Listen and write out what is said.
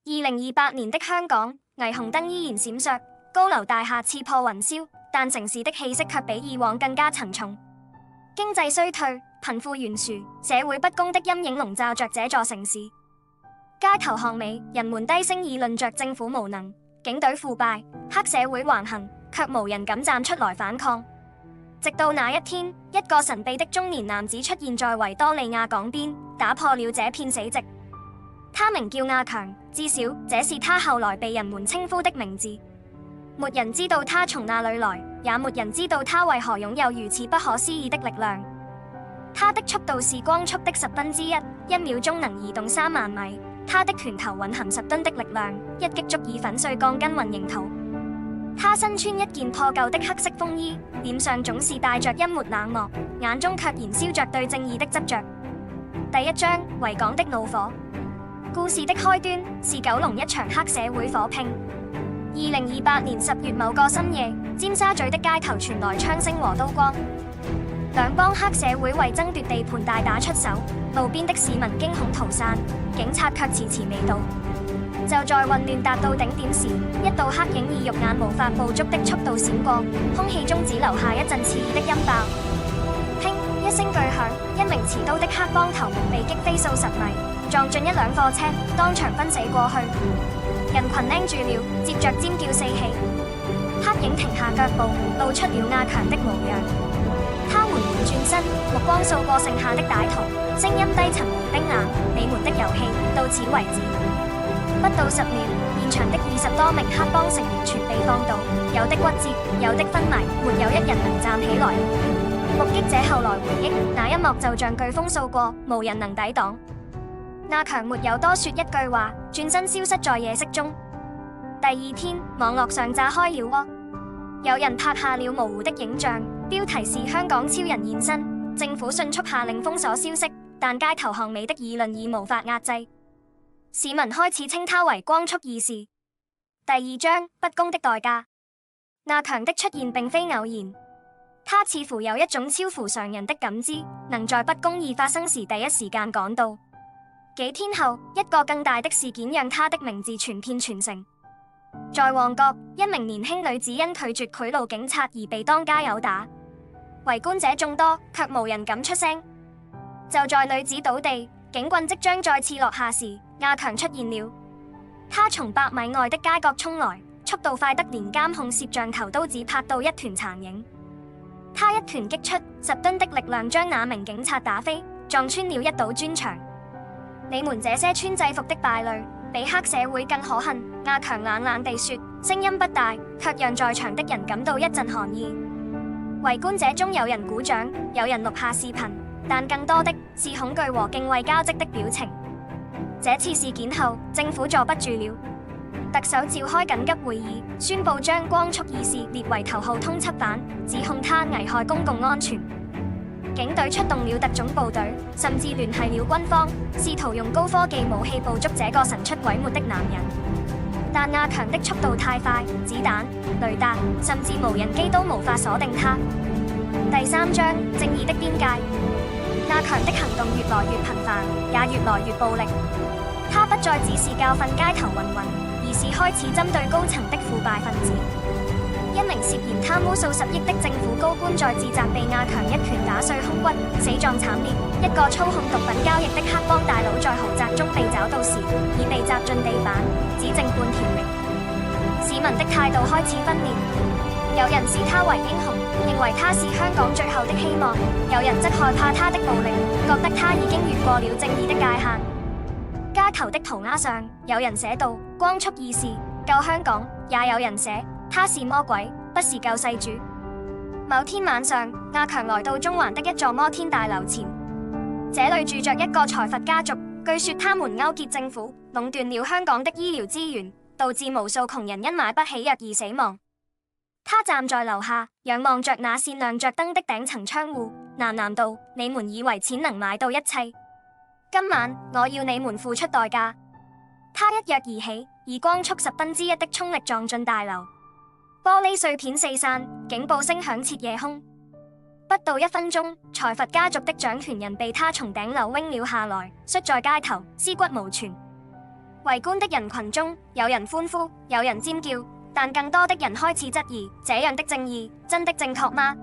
2028年的香港，霓虹燈依然閃爍，高樓大廈刺破雲霄，但城市的氣息卻比以往更加沉重。經濟衰退、貧富懸殊、社會不公的陰影籠罩着這座城市。街頭巷尾，人們低聲議論着政府無能、警隊腐敗、黑社會橫行，卻無人敢站出來反抗。直到那一天，一個神秘的中年男子出現在維多利亞港邊，打破了這片死寂。他名叫阿強，至少這是他後來被人們稱呼的名字。沒人知道他從哪裡來，也沒人知道他為何擁有如此不可思議的力量。他的速度是光速的1/10，一秒鐘能移動3萬米。他的拳頭蘊含10噸的力量，一擊足以粉碎鋼筋混凝土。他身穿一件破舊的黑色風衣，臉上總是帶着一抹冷漠，眼中卻燃燒着對正義的執着。第一章：維港的怒火。故事的開端是九龍一場黑社會火拼。2028年10月某個深夜，尖沙咀的街頭傳來槍聲和刀光，兩幫黑社會為爭奪地盤大打出手，路邊的市民驚恐逃散，警察卻遲遲未到。就在混亂達到頂點時，一道黑影以肉眼無法捕捉的速度閃過，空氣中只留下一陣刺耳的音爆。砰！一聲巨響，一名持刀的黑幫頭目被擊飛數十米，撞進一輛貨車，當場昏死過去。人群盯住了，接着尖叫四起。黑影停下腳步，露出了阿強的模樣。他緩緩轉身，目光掃過剩下的歹徒，聲音低沉而冰冷：你們的遊戲到此為止。不到10秒，現場的20多名黑幫成員全被放倒，有的骨折，有的昏迷，沒有一人能站起來。目擊者後來回憶，那一幕就像颶風掃過，無人能抵擋。阿強沒有多說一句話，轉身消失在夜色中。第二天，網絡上炸開了窩，有人拍下了模糊的影像，標題是香港超人現身，政府迅速下令封鎖消息，但街頭巷尾的議論已無法壓制。市民開始稱他為光速義士。第二章：不公的代價。阿強的出現並非偶然，他似乎有一種超乎常人的感知，能在不公義發生時第一時間趕到。幾天後，一個更大的事件讓他的名字傳遍全城。在旺角，一名年輕女子因拒絕賄賂警察而被當街毆打，圍觀者眾多，卻無人敢出聲。就在女子倒地，警棍即將再次落下時，阿強出現了。他從100米外的街角衝來，速度快得連監控攝像頭都只拍到一團殘影。他一拳擊出，10噸的力量將那名警察打飛，撞穿了一堵磚牆。你們這些穿制服的敗類，比黑社會更可恨。阿強冷冷地說，聲音不大，卻讓在場的人感到一陣寒意。圍觀者中有人鼓掌，有人錄下視頻，但更多的是恐懼和敬畏交織的表情。這次事件後，政府坐不住了，特首召開緊急會議，宣布將光速義士列為頭號通緝犯，指控他危害公共安全。警隊出動了特種部隊，甚至聯繫了軍方，試圖用高科技武器捕捉這個神出鬼沒的男人。但阿強的速度太快，子彈、雷達甚至無人機都無法鎖定他。第三章：正義的邊界。阿強的行動越來越頻繁，也越來越暴力。他不再只是教訓街頭混混，而是開始針對高層的腐敗分子。一名涉嫌貪污數十億的政府高官在自責被阿強一拳打碎胸骨，死狀慘烈。一個操控毒品交易的黑幫大佬在豪宅中被找到時，已被砸進地板，只剩半條命。市民的態度開始分裂，有人視他為英雄，認為他是香港最後的希望；有人則害怕他的暴力，覺得他已經越過了正義的界限。街頭的塗鴉上，有人寫道：光速義士救香港；也有人寫他是魔鬼，不是救世主。某天晚上，阿強來到中環的一座摩天大樓前，這裡住着一個財閥家族，據說他們勾結政府，壟斷了香港的醫療資源，導致無數窮人因買不起藥而死亡。他站在樓下，仰望着那扇亮着燈的頂層窗戶，喃喃道：你們以為錢能買到一切？今晚我要你們付出代價。他一躍而起，以光速1/10的衝力撞進大樓。玻璃碎片四散，警報聲響徹夜空。不到1分鐘，財閥家族的掌權人被他從頂樓扔了下來，摔在街頭，屍骨無存。圍觀的人群中，有人歡呼，有人尖叫，但更多的人開始質疑：這樣的正義真的正確嗎？